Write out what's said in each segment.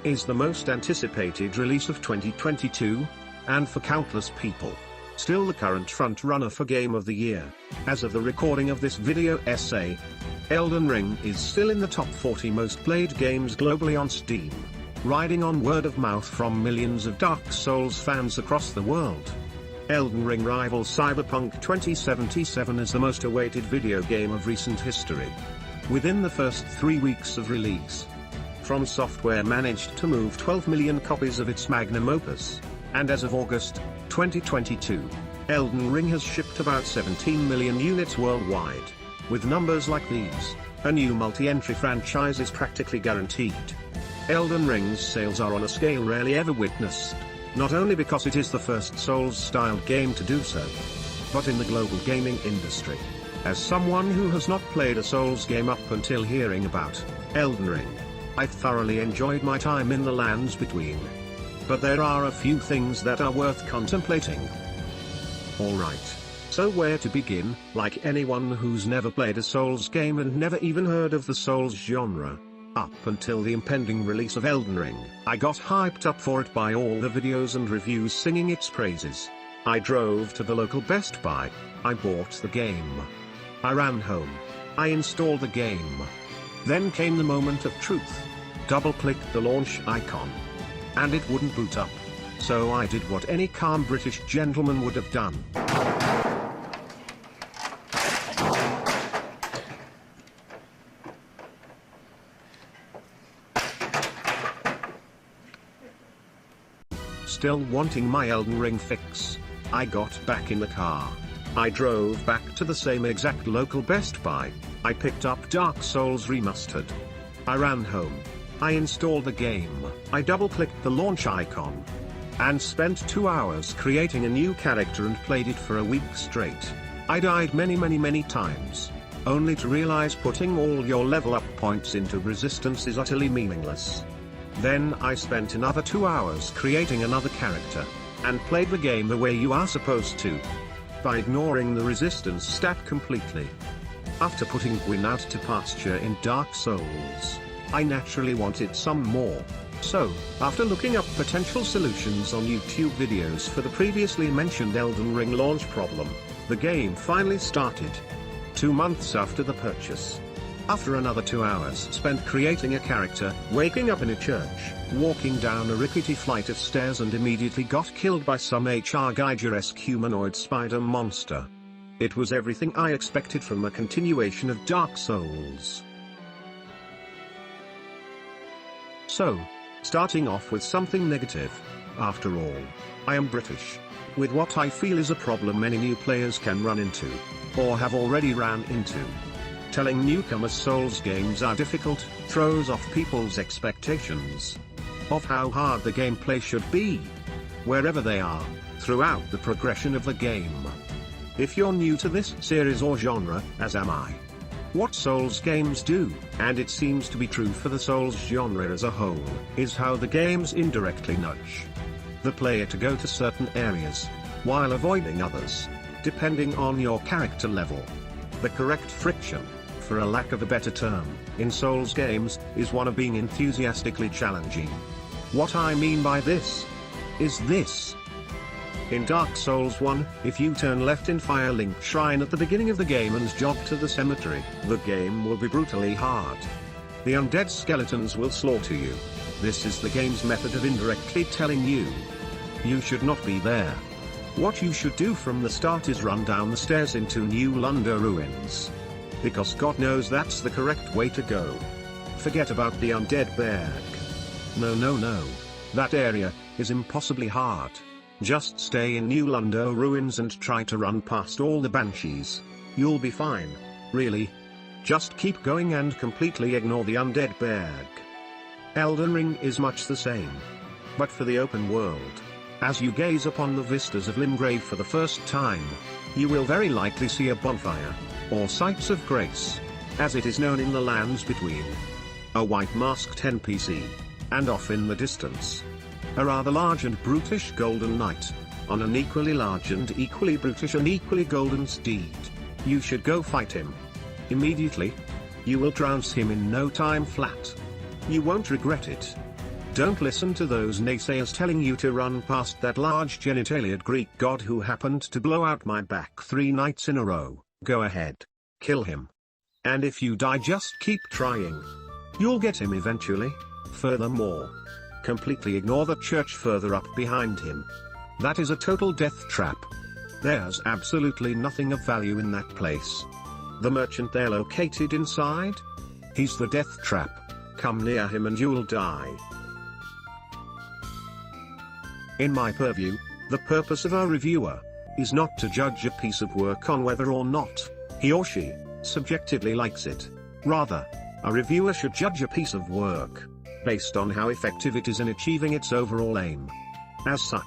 is the most anticipated release of 2022, and for countless people, still the current front-runner for Game of the Year. As of the recording of this video essay, Elden Ring is still in the top 40 most played games globally on Steam, riding on word of mouth from millions of Dark Souls fans across the world. Elden Ring rivals Cyberpunk 2077 as the most awaited video game of recent history. Within the first 3 weeks of release, From Software managed to move 12 million copies of its Magnum Opus, and as of August 2022, Elden Ring has shipped about 17 million units worldwide. With numbers like these, a new multi-entry franchise is practically guaranteed. Elden Ring's sales are on a scale rarely ever witnessed, not only because it is the first Souls-styled game to do so, but in the global gaming industry. As someone who has not played a Souls game up until hearing about Elden Ring, I thoroughly enjoyed my time in the lands between. But there are a few things that are worth contemplating. Alright, so where to begin? Like anyone who's never played a Souls game and never even heard of the Souls genre, up until the impending release of Elden Ring, I got hyped up for it by all the videos and reviews singing its praises. I drove to the local Best Buy, I bought the game. I ran home. I installed the game. Then came the moment of truth. Double-clicked the launch icon, and it wouldn't boot up. So I did what any calm British gentleman would have done. Still wanting my Elden Ring fix, I got back in the car. I drove back to the same exact local Best Buy. I picked up Dark Souls Remastered. I ran home. I installed the game. I double-clicked the launch icon, and spent 2 hours creating a new character and played it for a week straight. I died many times, only to realize putting all your level up points into resistance is utterly meaningless. Then I spent another 2 hours creating another character, and played the game the way you are supposed to, by ignoring the resistance stat completely. After putting Gwyn out to pasture in Dark Souls, I naturally wanted some more. So, after looking up potential solutions on YouTube videos for the previously mentioned Elden Ring launch problem, the game finally started. 2 months after the purchase. After another 2 hours spent creating a character, waking up in a church, walking down a rickety flight of stairs and immediately got killed by some H.R. Geiger-esque humanoid spider monster. It was everything I expected from a continuation of Dark Souls. So, starting off with something negative. After all, I am British. With what I feel is a problem many new players can run into, or have already ran into. Telling newcomers Souls games are difficult throws off people's expectations of how hard the gameplay should be, wherever they are, throughout the progression of the game. If you're new to this series or genre, as am I, what Souls games do, and it seems to be true for the Souls genre as a whole, is how the games indirectly nudge the player to go to certain areas, while avoiding others, depending on your character level. The correct friction, for a lack of a better term, in Souls games, is one of being enthusiastically challenging. What I mean by this is this. In Dark Souls 1, if you turn left in Firelink Shrine at the beginning of the game and jog to the cemetery, the game will be brutally hard. The undead skeletons will slaughter you. This is the game's method of indirectly telling you should not be there. What you should do from the start is run down the stairs into New London ruins. Because God knows that's the correct way to go. Forget about the undead Berg. No. That area is impossibly hard. Just stay in New London ruins and try to run past all the banshees. You'll be fine. Really. Just keep going and completely ignore the undead Berg. Elden Ring is much the same. But for the open world. As you gaze upon the vistas of Limgrave for the first time, you will very likely see a bonfire, or sights of grace, as it is known in the lands between. A white masked NPC, and off in the distance, a rather large and brutish golden knight, on an equally large and equally brutish and equally golden steed. You should go fight him. Immediately. You will trounce him in no time flat. You won't regret it. Don't listen to those naysayers telling you to run past that large genitaliad Greek god who happened to blow out my back 3 nights in a row. Go ahead. Kill him. And if you die, just keep trying. You'll get him eventually. Furthermore, completely ignore the church further up behind him. That is a total death trap. There's absolutely nothing of value in that place. The merchant they're located inside? He's the death trap. Come near him and you'll die. In my purview, the purpose of a reviewer is not to judge a piece of work on whether or not he or she subjectively likes it. Rather, a reviewer should judge a piece of work based on how effective it is in achieving its overall aim. As such,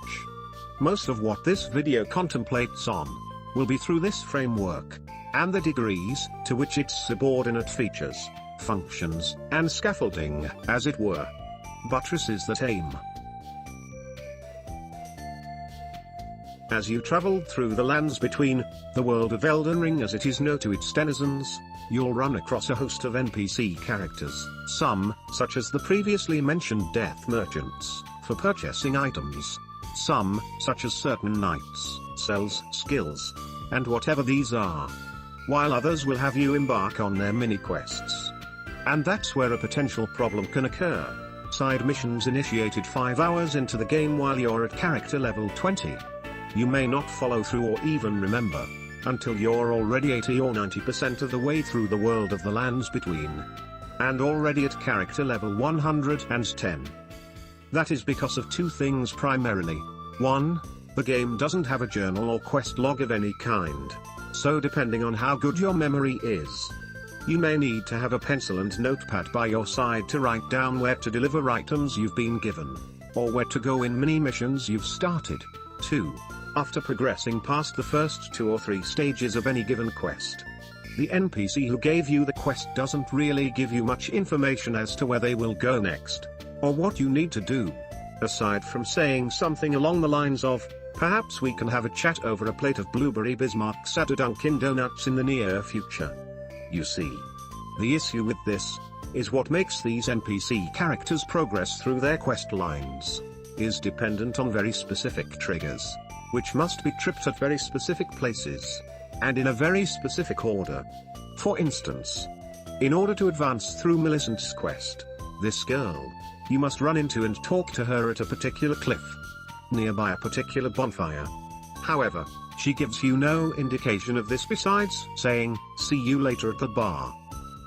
most of what this video contemplates on will be through this framework, and the degrees to which its subordinate features, functions, and scaffolding, as it were, buttresses that aim. As you travel through the lands between, the world of Elden Ring as it is known to its denizens, you'll run across a host of NPC characters, some, such as the previously mentioned death merchants, for purchasing items, some, such as certain knights, cells, skills, and whatever these are, while others will have you embark on their mini-quests. And that's where a potential problem can occur. Side missions initiated 5 hours into the game while you're at character level 20. You may not follow through or even remember, until you're already 80 or 90% of the way through the world of the lands between, and already at character level 110. That is because of 2 things primarily. 1, the game doesn't have a journal or quest log of any kind, so depending on how good your memory is, you may need to have a pencil and notepad by your side to write down where to deliver items you've been given, or where to go in mini-missions you've started. 2. After progressing past the first 2 or 3 stages of any given quest, the NPC who gave you the quest doesn't really give you much information as to where they will go next, or what you need to do, aside from saying something along the lines of, perhaps we can have a chat over a plate of blueberry Bismarcks at a Dunkin' Donuts in the near future. You see, the issue with this is what makes these NPC characters progress through their quest lines is dependent on very specific triggers, which must be tripped at very specific places, and in a very specific order. For instance, in order to advance through Millicent's quest, this girl, you must run into and talk to her at a particular cliff, nearby a particular bonfire. However, she gives you no indication of this besides saying, "See you later at the bar."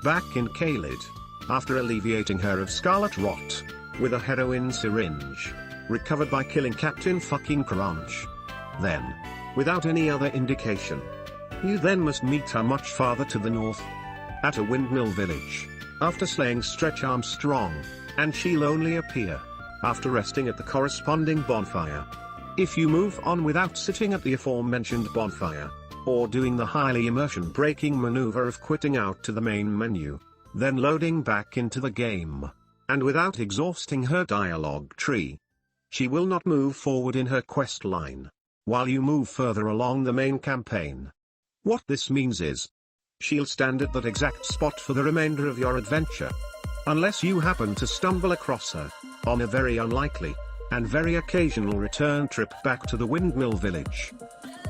Back in Caelid, after alleviating her of scarlet rot with a heroin syringe, recovered by killing Captain fucking Crunch. Then, without any other indication, you then must meet her much farther to the north, at a windmill village, after slaying Stretch Armstrong, and she'll only appear after resting at the corresponding bonfire. If you move on without sitting at the aforementioned bonfire, or doing the highly immersion-breaking maneuver of quitting out to the main menu, then loading back into the game, and without exhausting her dialogue tree, she will not move forward in her quest line, while you move further along the main campaign. What this means is, she'll stand at that exact spot for the remainder of your adventure, unless you happen to stumble across her, on a very unlikely, and very occasional return trip back to the windmill village.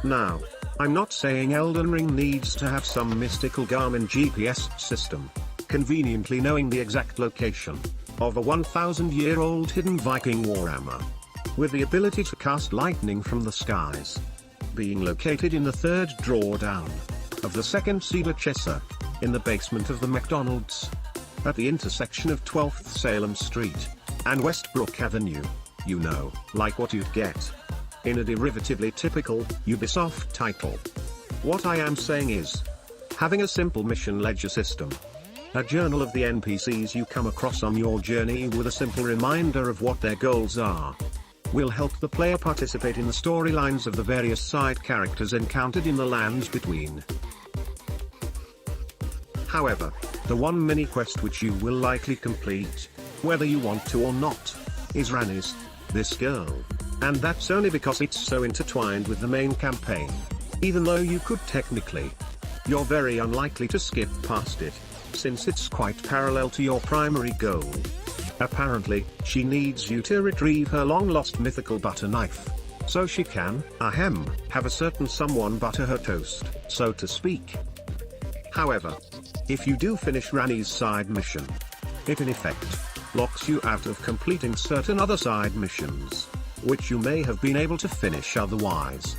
Now, I'm not saying Elden Ring needs to have some mystical Garmin GPS system, conveniently knowing the exact location of a 1,000-year-old hidden Viking warhammer, with the ability to cast lightning from the skies, being located in the 3rd drawdown of the 2nd Cedar Chesser, in the basement of the McDonald's, at the intersection of 12th Salem Street and Westbrook Avenue. You know, like what you'd get in a derivatively typical Ubisoft title. What I am saying is, having a simple mission ledger system, a journal of the NPCs you come across on your journey with a simple reminder of what their goals are, will help the player participate in the storylines of the various side characters encountered in the lands between. However, the one mini-quest which you will likely complete, whether you want to or not, is Ranni's, this girl, and that's only because it's so intertwined with the main campaign. Even though you could technically, you're very unlikely to skip past it, since it's quite parallel to your primary goal. Apparently, she needs you to retrieve her long-lost mythical butter knife, so she can, have a certain someone butter her toast, so to speak. However, if you do finish Ranni's side mission, it in effect locks you out of completing certain other side missions, which you may have been able to finish otherwise.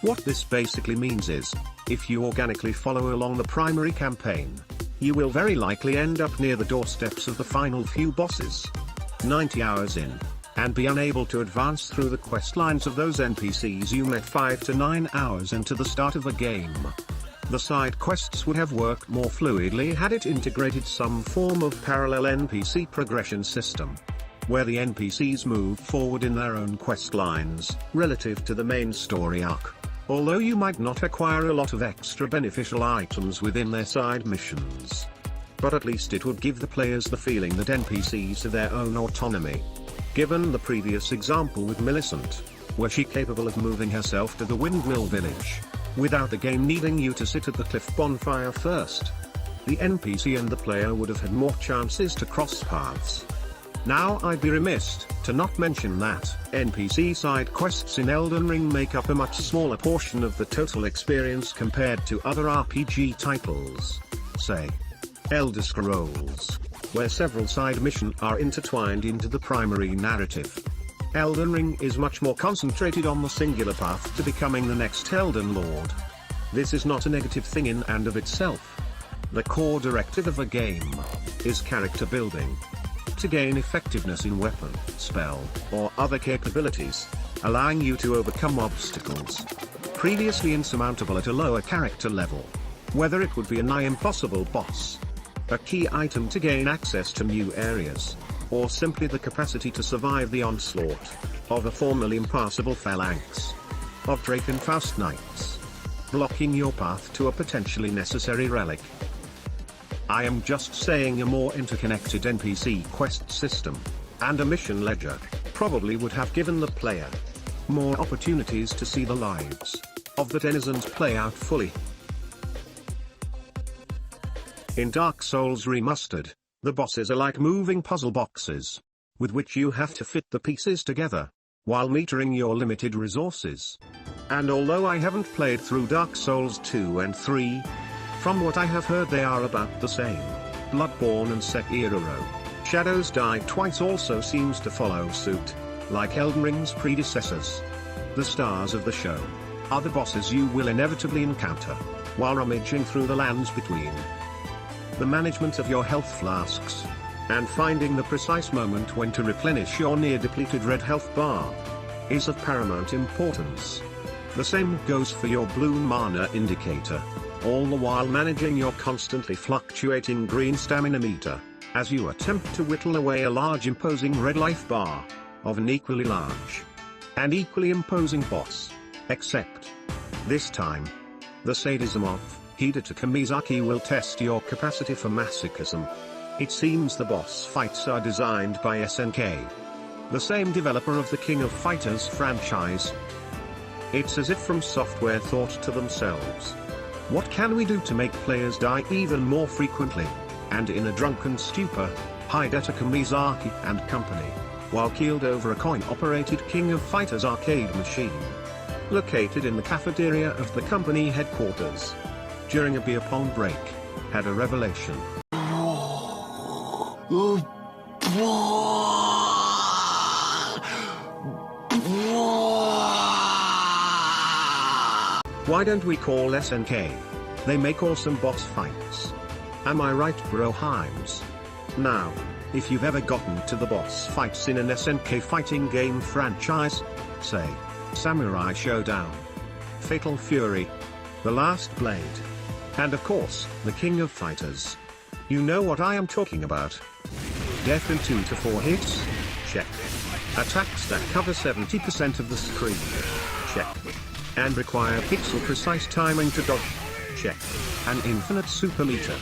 What this basically means is, if you organically follow along the primary campaign, you will very likely end up near the doorsteps of the final few bosses, 90 hours in, and be unable to advance through the quest lines of those NPCs you met 5 to 9 hours into the start of the game. The side quests would have worked more fluidly had it integrated some form of parallel NPC progression system, where the NPCs move forward in their own quest lines, relative to the main story arc, although you might not acquire a lot of extra beneficial items within their side missions. But at least it would give the players the feeling that NPCs have their own autonomy. Given the previous example with Millicent, was she capable of moving herself to the Windmill Village, without the game needing you to sit at the cliff bonfire first? The NPC and the player would have had more chances to cross paths. Now I'd be remiss to not mention that NPC side quests in Elden Ring make up a much smaller portion of the total experience compared to other RPG titles, say Elder Scrolls, where several side missions are intertwined into the primary narrative. Elden Ring is much more concentrated on the singular path to becoming the next Elden Lord. This is not a negative thing in and of itself. The core directive of a game is character building. To gain effectiveness in weapon, spell, or other capabilities, allowing you to overcome obstacles previously insurmountable at a lower character level, whether it would be a nigh impossible boss, a key item to gain access to new areas, or simply the capacity to survive the onslaught of a formerly impassable phalanx of Drakenfaust knights, blocking your path to a potentially necessary relic. I am just saying a more interconnected NPC quest system, and a mission ledger, probably would have given the player more opportunities to see the lives of the denizens play out fully. In Dark Souls Remastered, the bosses are like moving puzzle boxes, with which you have to fit the pieces together, while metering your limited resources. And although I haven't played through Dark Souls 2 and 3, from what I have heard they are about the same. Bloodborne and Sekiro: Shadows Die Twice also seems to follow suit, like Elden Ring's predecessors. The stars of the show are the bosses you will inevitably encounter while rummaging through the lands between. The management of your health flasks, and finding the precise moment when to replenish your near-depleted red health bar, is of paramount importance. The same goes for your blue mana indicator, all the while managing your constantly fluctuating green stamina meter, as you attempt to whittle away a large imposing red life bar, of an equally large and equally imposing boss. Except, this time, the sadism of Hidetaka Miyazaki will test your capacity for masochism. It seems the boss fights are designed by SNK, the same developer of the King of Fighters franchise. It's as if From Software thought to themselves, what can we do to make players die even more frequently? And in a drunken stupor, Hidetaka Miyazaki and company, while keeled over a coin-operated King of Fighters arcade machine, located in the cafeteria of the company headquarters, during a beer pong break, had a revelation. Why don't we call SNK? They make awesome boss fights. Am I right, bro Himes? Now, if you've ever gotten to the boss fights in an SNK fighting game franchise, say, Samurai Showdown, Fatal Fury, The Last Blade, and of course, the King of Fighters, you know what I am talking about. Death in 2 to 4 hits? Check. Attacks that cover 70% of the screen? Check. And require pixel-precise timing to dodge? Check. An infinite super meter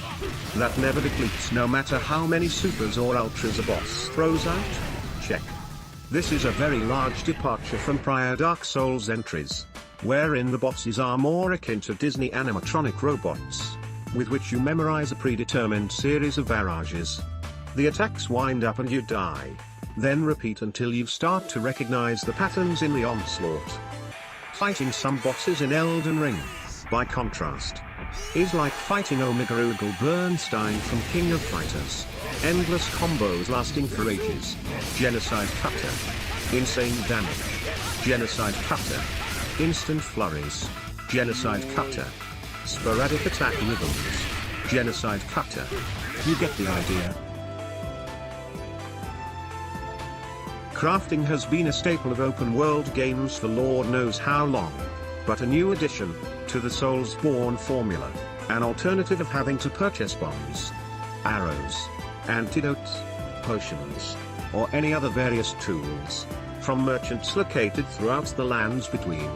that never depletes no matter how many supers or ultras a boss throws out? Check. This is a very large departure from prior Dark Souls entries, wherein the bosses are more akin to Disney animatronic robots, with which you memorize a predetermined series of barrages. The attacks wind up and you die. Then repeat until you start to recognize the patterns in the onslaught. Fighting some bosses in Elden Ring, by contrast, is like fighting Omega Ugal Bernstein from King of Fighters. Endless combos lasting for ages. Genocide cutter. Insane damage. Genocide cutter. Instant flurries. Genocide cutter. Sporadic attack rhythms. Genocide cutter. You get the idea. Crafting has been a staple of open-world games for Lord knows how long. But a new addition to the Soulsborne formula, an alternative of having to purchase bombs, arrows, antidotes, potions, or any other various tools, from merchants located throughout the lands between.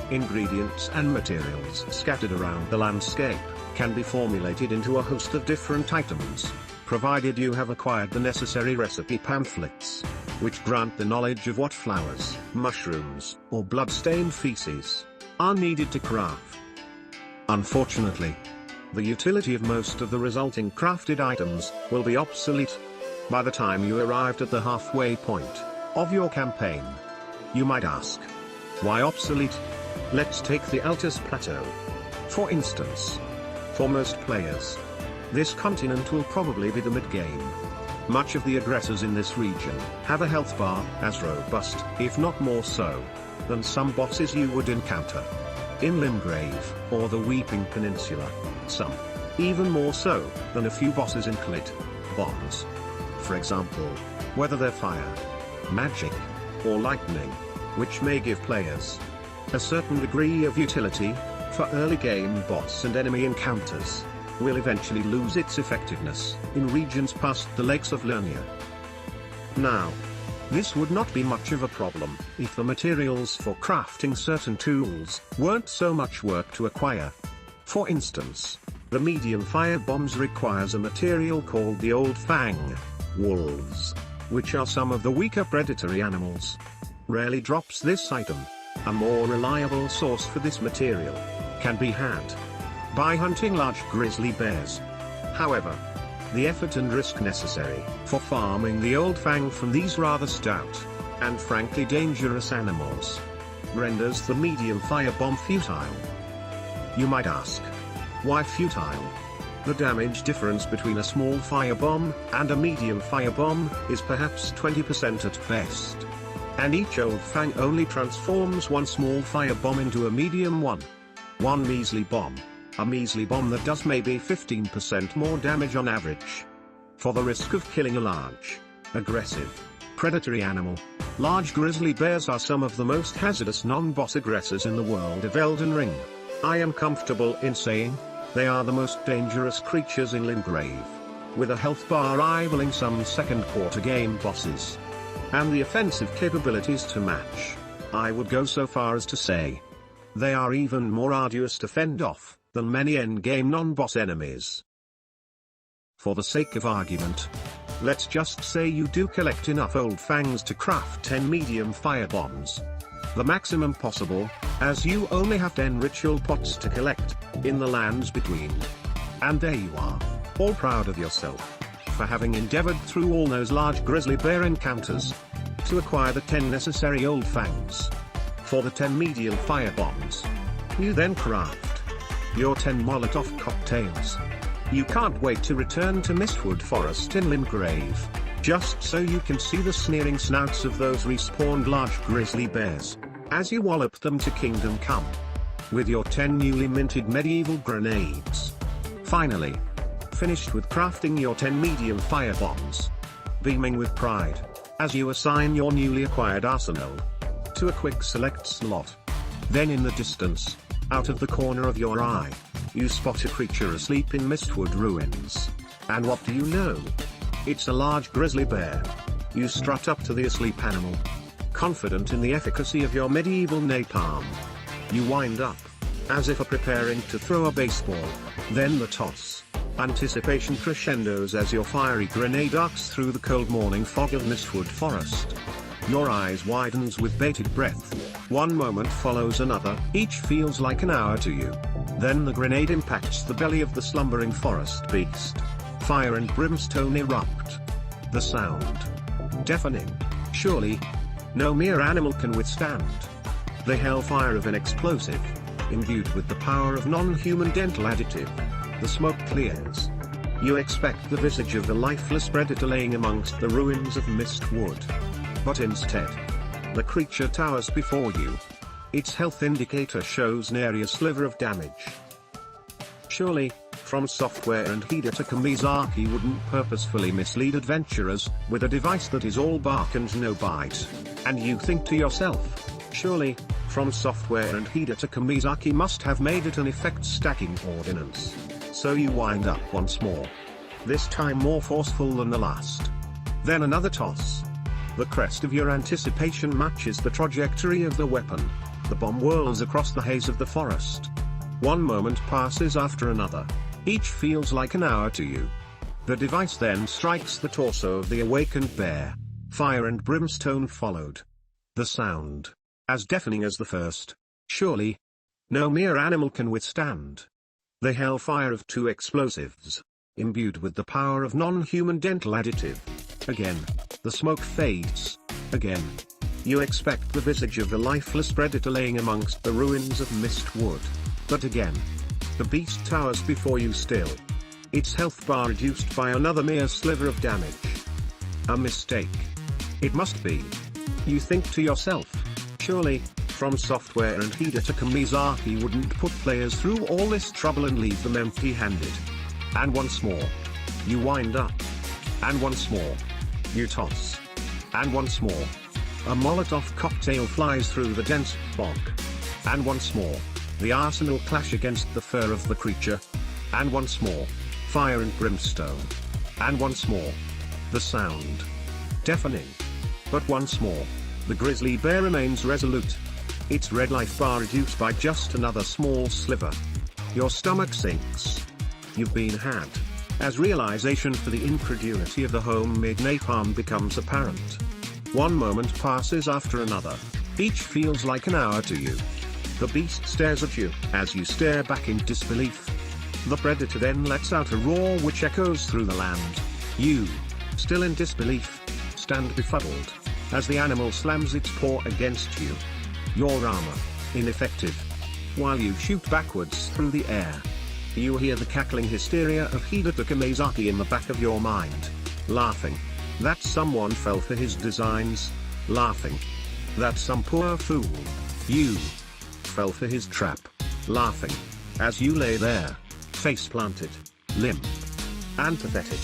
Ingredients and materials scattered around the landscape, can be formulated into a host of different items, provided you have acquired the necessary recipe pamphlets, which grant the knowledge of what flowers, mushrooms, or blood-stained feces are needed to craft. Unfortunately, the utility of most of the resulting crafted items will be obsolete by the time you arrived at the halfway point of your campaign. You might ask, why obsolete? Let's take the Altus Plateau, for instance. For most players, this continent will probably be the mid-game. Much of the aggressors in this region have a health bar as robust, if not more so, than some bosses you would encounter in Limgrave or the Weeping Peninsula. Some even more so than a few bosses in Clit bombs. For example, whether they're fire, magic, or lightning, which may give players a certain degree of utility for early game boss and enemy encounters, will eventually lose its effectiveness in regions past the Lakes of Lernia. Now, this would not be much of a problem if the materials for crafting certain tools weren't so much work to acquire. For instance, the medium fire bombs requires a material called the Old Fang wolves, which are some of the weaker predatory animals. Rarely drops this item. A more reliable source for this material can be had by hunting large grizzly bears. However, the effort and risk necessary for farming the Old Fang from these rather stout and frankly dangerous animals renders the medium firebomb futile. You might ask, why futile? The damage difference between a small firebomb and a medium firebomb is perhaps 20% at best. And each Old Fang only transforms one small firebomb into a medium one. One measly bomb. A measly bomb that does maybe 15% more damage on average. For the risk of killing a large, aggressive, predatory animal, large grizzly bears are some of the most hazardous non-boss aggressors in the world of Elden Ring. I am comfortable in saying, they are the most dangerous creatures in Limgrave, with a health bar rivaling some second quarter game bosses, and the offensive capabilities to match. I would go so far as to say, they are even more arduous to fend off than many endgame non-boss enemies. For the sake of argument, let's just say you do collect enough Old Fangs to craft 10 medium firebombs. The maximum possible, as you only have 10 ritual pots to collect in the lands between. And there you are, all proud of yourself for having endeavored through all those large grizzly bear encounters to acquire the 10 necessary Old Fangs for the 10 medium firebombs. You then craft your 10 Molotov cocktails. You can't wait to return to Mistwood Forest in Limgrave, just so you can see the sneering snouts of those respawned large grizzly bears, as you wallop them to Kingdom Come, with your 10 newly minted medieval grenades. Finally, finished with crafting your 10 medium firebombs, beaming with pride, as you assign your newly acquired arsenal to a quick select slot. Then in the distance, out of the corner of your eye, you spot a creature asleep in Mistwood ruins. And what do you know? It's a large grizzly bear. You strut up to the asleep animal, confident in the efficacy of your medieval napalm. You wind up, as if preparing to throw a baseball, then the toss. Anticipation crescendos as your fiery grenade arcs through the cold morning fog of Mistwood Forest. Your eyes widens with bated breath. One moment follows another, each feels like an hour to you. Then the grenade impacts the belly of the slumbering forest beast. Fire and brimstone erupt. The sound. Deafening. Surely. No mere animal can withstand. The hellfire of an explosive. Imbued with the power of non-human dental additive. The smoke clears. You expect the visage of the lifeless predator laying amongst the ruins of mist wood. But instead, the creature towers before you. Its health indicator shows nary a sliver of damage. Surely, From Software and Hidetaka Miyazaki wouldn't purposefully mislead adventurers with a device that is all bark and no bite. And you think to yourself, surely, From Software and Hidetaka Miyazaki must have made it an effect stacking ordinance. So you wind up once more. This time more forceful than the last. Then another toss. The crest of your anticipation matches the trajectory of the weapon. The bomb whirls across the haze of the forest. One moment passes after another. Each feels like an hour to you. The device then strikes the torso of the awakened bear. Fire and brimstone followed. The sound. As deafening as the first. Surely. No mere animal can withstand. The hellfire of two explosives. Imbued with the power of non-human dental additive. Again. The smoke fades. Again. You expect the visage of the lifeless predator laying amongst the ruins of mist wood. But again. The beast towers before you still. Its health bar reduced by another mere sliver of damage. A mistake. It must be. You think to yourself, surely, From Software and Hidetaka Miyazaki wouldn't put players through all this trouble and leave them empty-handed. And once more. You wind up. And once more. You toss. And once more. A Molotov cocktail flies through the dense fog. And once more. The arsenal clash against the fur of the creature. And once more. Fire and brimstone. And once more. The sound. Deafening. But once more. The grizzly bear remains resolute. Its red life bar reduced by just another small sliver. Your stomach sinks. You've been had. As realization for the incredulity of the homemade napalm becomes apparent. One moment passes after another. Each feels like an hour to you. The beast stares at you, as you stare back in disbelief. The predator then lets out a roar which echoes through the land. You, still in disbelief, stand befuddled, as the animal slams its paw against you. Your armor, ineffective. While you shoot backwards through the air, you hear the cackling hysteria of Hidetaka Miyazaki in the back of your mind. Laughing. That someone fell for his designs. Laughing. That some poor fool, you, fell for his trap. Laughing. As you lay there, face planted, limp, and pathetic.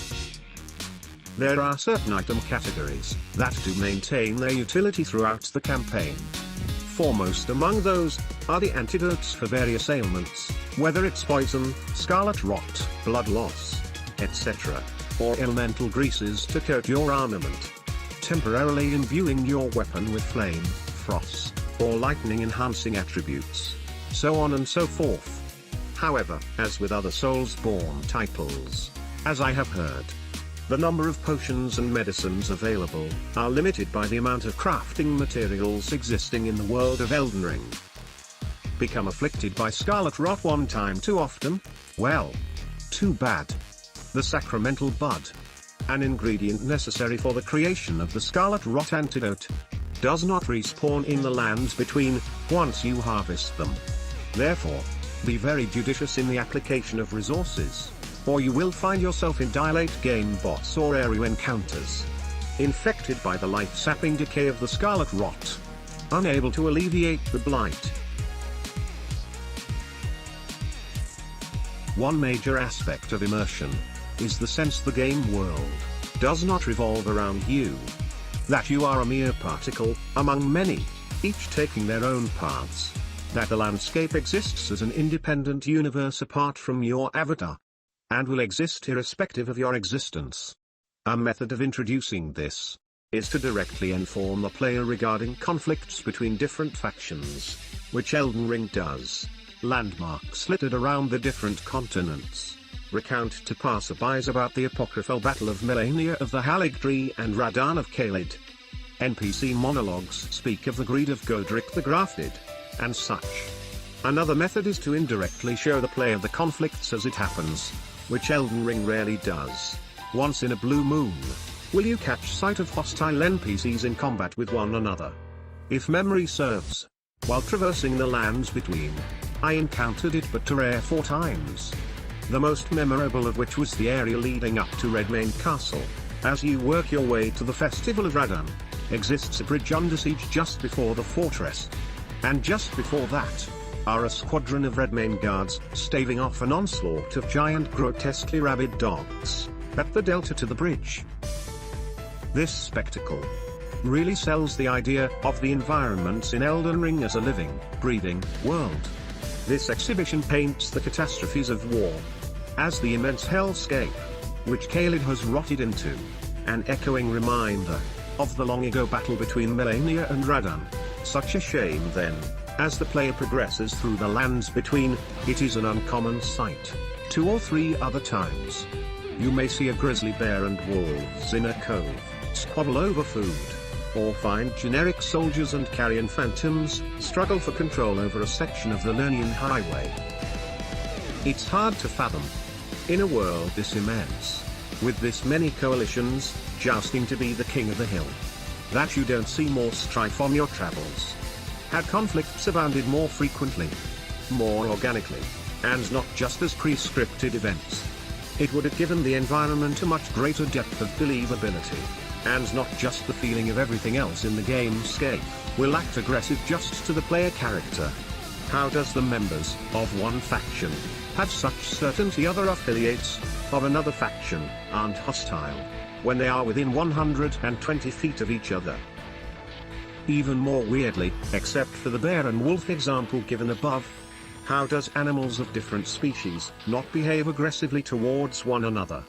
There are certain item categories that do maintain their utility throughout the campaign. Foremost among those are the antidotes for various ailments, whether it's poison, scarlet rot, blood loss, etc., or elemental greases to coat your armament, temporarily imbuing your weapon with flame, frost, or lightning-enhancing attributes, so on and so forth. However, as with other Soulsborne titles, as I have heard, the number of potions and medicines available are limited by the amount of crafting materials existing in the world of Elden Ring. Become afflicted by scarlet rot one time too often? Well, too bad. The sacramental bud, an ingredient necessary for the creation of the scarlet rot antidote, does not respawn in the lands between once you harvest them. Therefore, be very judicious in the application of resources, or you will find yourself in late game boss or area encounters, infected by the life-sapping decay of the scarlet rot, unable to alleviate the blight. One major aspect of immersion is the sense the game world does not revolve around you. That you are a mere particle among many, each taking their own paths. That the landscape exists as an independent universe apart from your avatar, and will exist irrespective of your existence. A method of introducing this is to directly inform the player regarding conflicts between different factions, which Elden Ring does. Landmarks littered around the different continents recount to passerbys about the apocryphal Battle of Melania of the Haligtree and Radahn of Caelid. NPC monologues speak of the greed of Godric the Grafted, and such. Another method is to indirectly show the player the conflicts as it happens, which Elden Ring rarely does. Once in a blue moon, will you catch sight of hostile NPCs in combat with one another. If memory serves, while traversing the lands between, I encountered it but to rare 4 times. The most memorable of which was the area leading up to Redmane Castle. As you work your way to the Festival of Radan, exists a bridge under siege just before the fortress. And just before that, are a squadron of Redmane guards staving off an onslaught of giant grotesquely rabid dogs at the delta to the bridge. This spectacle really sells the idea of the environments in Elden Ring as a living, breathing world. This exhibition paints the catastrophes of war as the immense hellscape which Caelid has rotted into, an echoing reminder of the long-ago battle between Melania and Radan. Such a shame then, as the player progresses through the lands between, it is an uncommon sight. 2 or 3 other times, you may see a grizzly bear and wolves in a cove squabble over food, or find generic soldiers and carrion phantoms struggle for control over a section of the Lernian highway. It's hard to fathom, in a world this immense, with this many coalitions jousting to be the king of the hill, that you don't see more strife on your travels. Had conflicts abounded more frequently, more organically, and not just as pre-scripted events, it would have given the environment a much greater depth of believability, and not just the feeling of everything else in the gamescape will act aggressive just to the player character. How does the members of one faction have such certainty other affiliates of another faction aren't hostile, when they are within 120 feet of each other? Even more weirdly, except for the bear and wolf example given above, how does animals of different species not behave aggressively towards one another?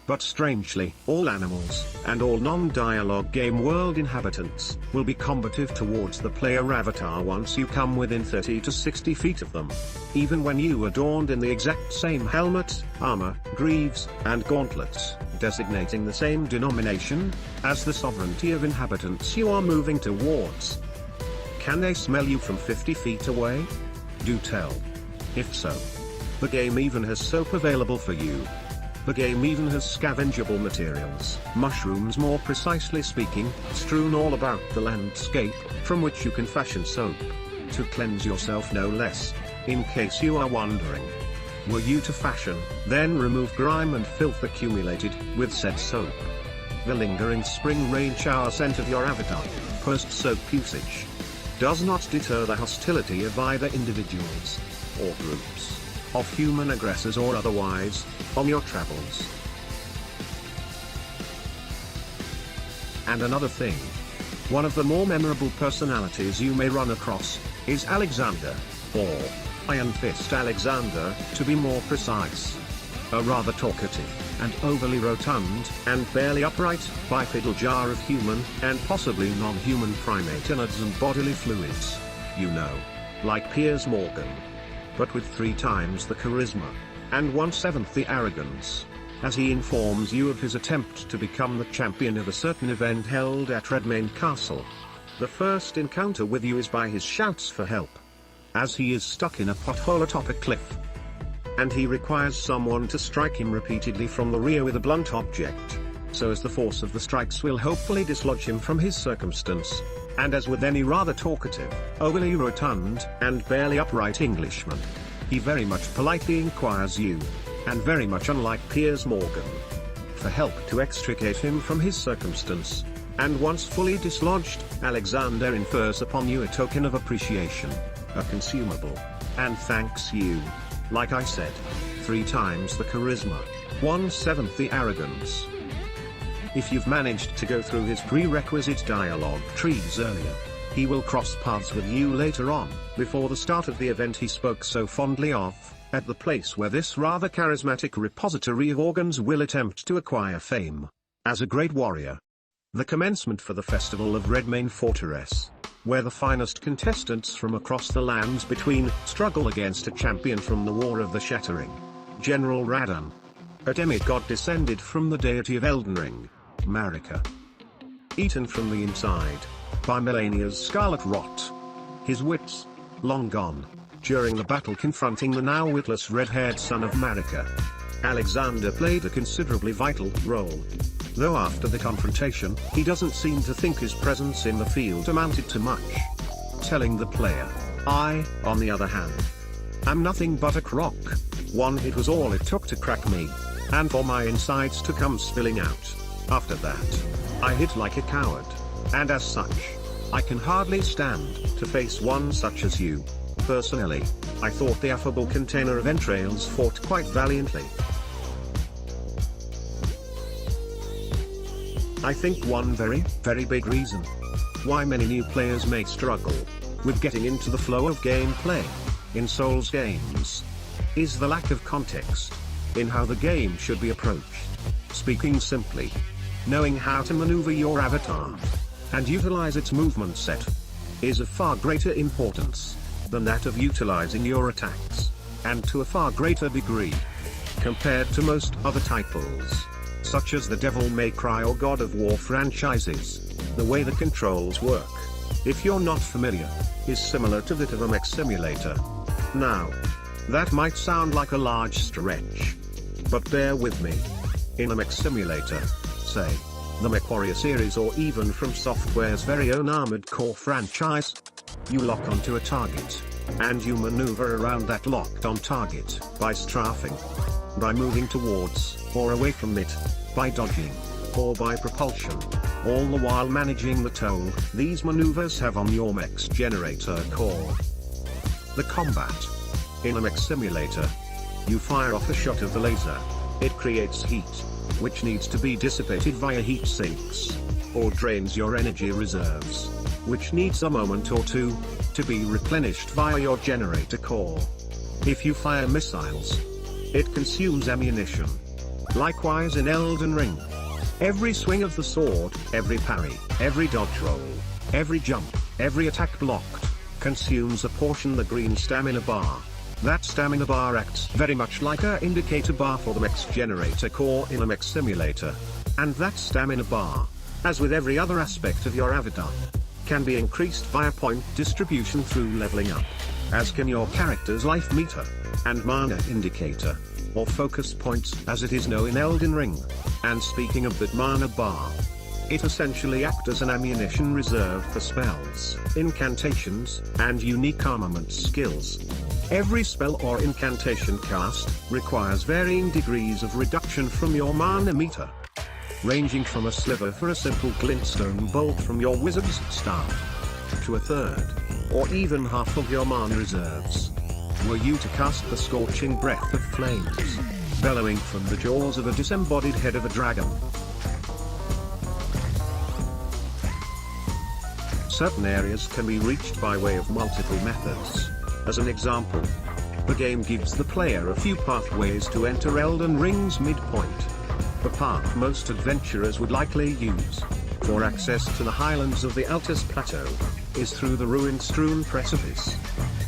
But strangely, all animals, and all non-dialogue game world inhabitants, will be combative towards the player avatar once you come within 30 to 60 feet of them. Even when you are adorned in the exact same helmet, armor, greaves, and gauntlets, designating the same denomination as the sovereignty of inhabitants you are moving towards. Can they smell you from 50 feet away? Do tell. If so, the game even has soap available for you. The game even has scavengeable materials, mushrooms more precisely speaking, strewn all about the landscape, from which you can fashion soap. To cleanse yourself no less, in case you are wondering. Were you to fashion, then remove grime and filth accumulated with said soap. The lingering spring rain shower scent of your avatar, post-soap usage, does not deter the hostility of either individuals or groups of human aggressors or otherwise on your travels. And another thing, one of the more memorable personalities you may run across is Alexander, or Iron Fist Alexander, to be more precise. A rather talkative, and overly rotund, and barely upright, bipedal jar of human, and possibly non-human primate innards and bodily fluids, you know, like Piers Morgan. But with 3 times the charisma, and 1/7 the arrogance, as he informs you of his attempt to become the champion of a certain event held at Redmane Castle. The first encounter with you is by his shouts for help, as he is stuck in a pothole atop a cliff, and he requires someone to strike him repeatedly from the rear with a blunt object, so as the force of the strikes will hopefully dislodge him from his circumstance. And as with any rather talkative, overly rotund, and barely upright Englishman, he very much politely inquires you, and very much unlike Piers Morgan, for help to extricate him from his circumstance. And once fully dislodged, Alexander infers upon you a token of appreciation, a consumable, and thanks you. Like I said, 3 times the charisma, 1/7 the arrogance. If you've managed to go through his prerequisite dialogue trees earlier, he will cross paths with you later on, before the start of the event he spoke so fondly of, at the place where this rather charismatic repository of organs will attempt to acquire fame as a great warrior. The commencement for the Festival of Redmane Fortress, where the finest contestants from across the lands between struggle against a champion from the War of the Shattering, General Radan, a demigod descended from the deity of Elden Ring, Marika. Eaten from the inside by Melania's scarlet rot. His wits long gone during the battle confronting the now witless red-haired son of Marika. Alexander played a considerably vital role Though after the confrontation, he doesn't seem to think his presence in the field amounted to much. Telling the player, I, on the other hand, am nothing but a crock. One hit was all it took to crack me, and for my insides to come spilling out. After that, I hit like a coward, and as such, I can hardly stand to face one such as you. Personally, I thought the affable container of entrails fought quite valiantly. I think one very big reason why many new players may struggle with getting into the flow of gameplay in Souls games is the lack of context in how the game should be approached. Speaking simply, knowing how to maneuver your avatar and utilize its movement set is of far greater importance than that of utilizing your attacks, and to a far greater degree compared to most other titles, such as the Devil May Cry or God of War franchises. The way the controls work, if you're not familiar, is similar to that of a mech simulator. Now, that might sound like a large stretch, but bear with me. In a mech simulator, say, the MechWarrior series or even from Software's very own Armored Core franchise, you lock onto a target, and you maneuver around that locked-on target by strafing, by moving towards or away from it, by dodging, or by propulsion, all the while managing the toll these maneuvers have on your mech's generator core. The combat. In a mech simulator, you fire off a shot of the laser. It creates heat, which needs to be dissipated via heat sinks, or drains your energy reserves, which needs a moment or two to be replenished via your generator core. If you fire missiles, it consumes ammunition. Likewise in Elden Ring, every swing of the sword, every parry, every dodge roll, every jump, every attack blocked, consumes a portion the green stamina bar. That stamina bar acts very much like a indicator bar for the mech's generator core in a mech simulator. And that stamina bar, as with every other aspect of your avatar, can be increased via point distribution through leveling up, as can your character's life meter, and mana indicator, or focus points as it is known in Elden Ring. And speaking of that mana bar, it essentially acts as an ammunition reserve for spells, incantations, and unique armament skills. Every spell or incantation cast requires varying degrees of reduction from your mana meter, ranging from a sliver for a simple glintstone bolt from your wizard's staff, to a third, or even half of your mana reserves, were you to cast the scorching breath of flames, bellowing from the jaws of a disembodied head of a dragon. Certain areas can be reached by way of multiple methods. As an example, the game gives the player a few pathways to enter Elden Ring's midpoint. The path most adventurers would likely use for access to the highlands of the Altus Plateau is through the ruin-strewn precipice.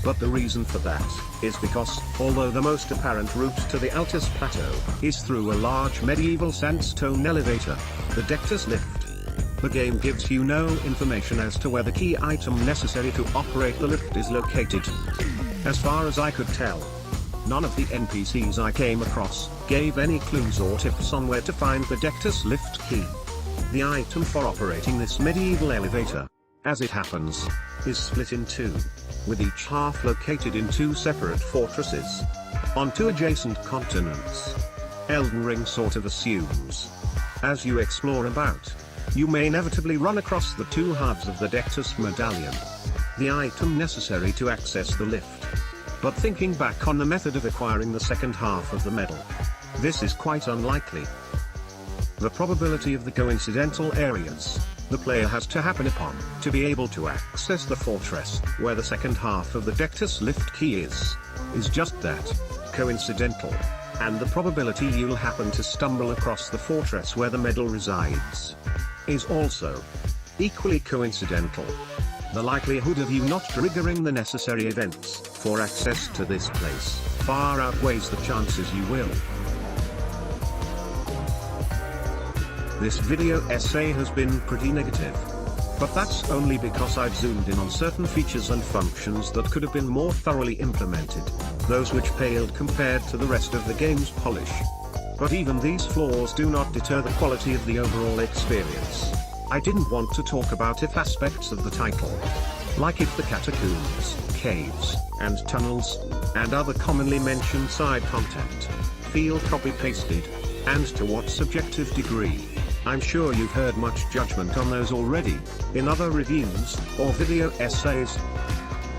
But the reason for that is because, although the most apparent route to the Altus Plateau is through a large medieval sandstone elevator, the Dectus Lift, the game gives you no information as to where the key item necessary to operate the lift is located. As far as I could tell, none of the NPCs I came across gave any clues or tips on where to find the Dectus Lift key. The item for operating this medieval elevator, as it happens, is split in two, with each half located in two separate fortresses on two adjacent continents. Elden Ring sort of assumes, as you explore about, you may inevitably run across the two halves of the Dectus Medallion, the item necessary to access the lift. But thinking back on the method of acquiring the second half of the medal, this is quite unlikely. The probability of the coincidental areas the player has to happen upon to be able to access the fortress where the second half of the Dectus Lift key is just that, coincidental. And the probability you'll happen to stumble across the fortress where the medal resides is also equally coincidental. The likelihood of you not triggering the necessary events for access to this place far outweighs the chances you will. This video essay has been pretty negative, but that's only because I've zoomed in on certain features and functions that could have been more thoroughly implemented, those which paled compared to the rest of the game's polish. But even these flaws do not deter the quality of the overall experience. I didn't want to talk about if aspects of the title, like if the catacombs, caves, and tunnels, and other commonly mentioned side content, feel copy-pasted, and to what subjective degree. I'm sure you've heard much judgment on those already, in other reviews, or video essays.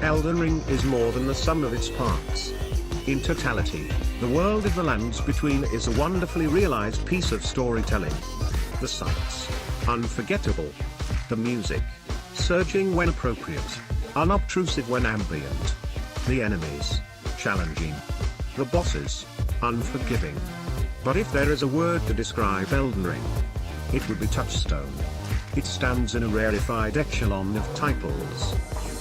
Elden Ring is more than the sum of its parts. In totality, the world of the Lands Between is a wonderfully realized piece of storytelling. The sights, unforgettable. The music, surging when appropriate, unobtrusive when ambient. The enemies, challenging. The bosses, unforgiving. But if there is a word to describe Elden Ring, it would be touchstone. It stands in a rarefied echelon of titles.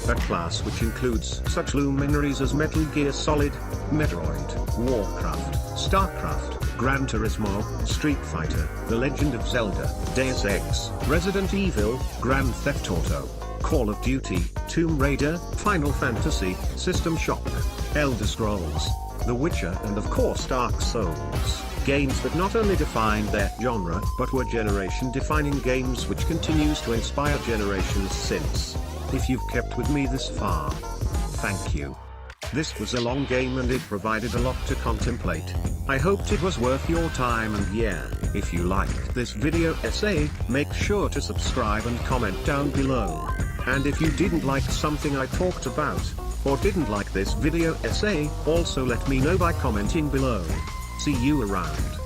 A class which includes such luminaries as Metal Gear Solid, Metroid, Warcraft, StarCraft, Gran Turismo, Street Fighter, The Legend of Zelda, Deus Ex, Resident Evil, Grand Theft Auto, Call of Duty, Tomb Raider, Final Fantasy, System Shock, Elder Scrolls, The Witcher, and of course Dark Souls. Games that not only defined their genre, but were generation-defining games which continues to inspire generations since. If you've kept with me this far, thank you. This was a long game and it provided a lot to contemplate. I hoped it was worth your time, and yeah, if you liked this video essay, make sure to subscribe and comment down below. And if you didn't like something I talked about, or didn't like this video essay, also let me know by commenting below. See you around.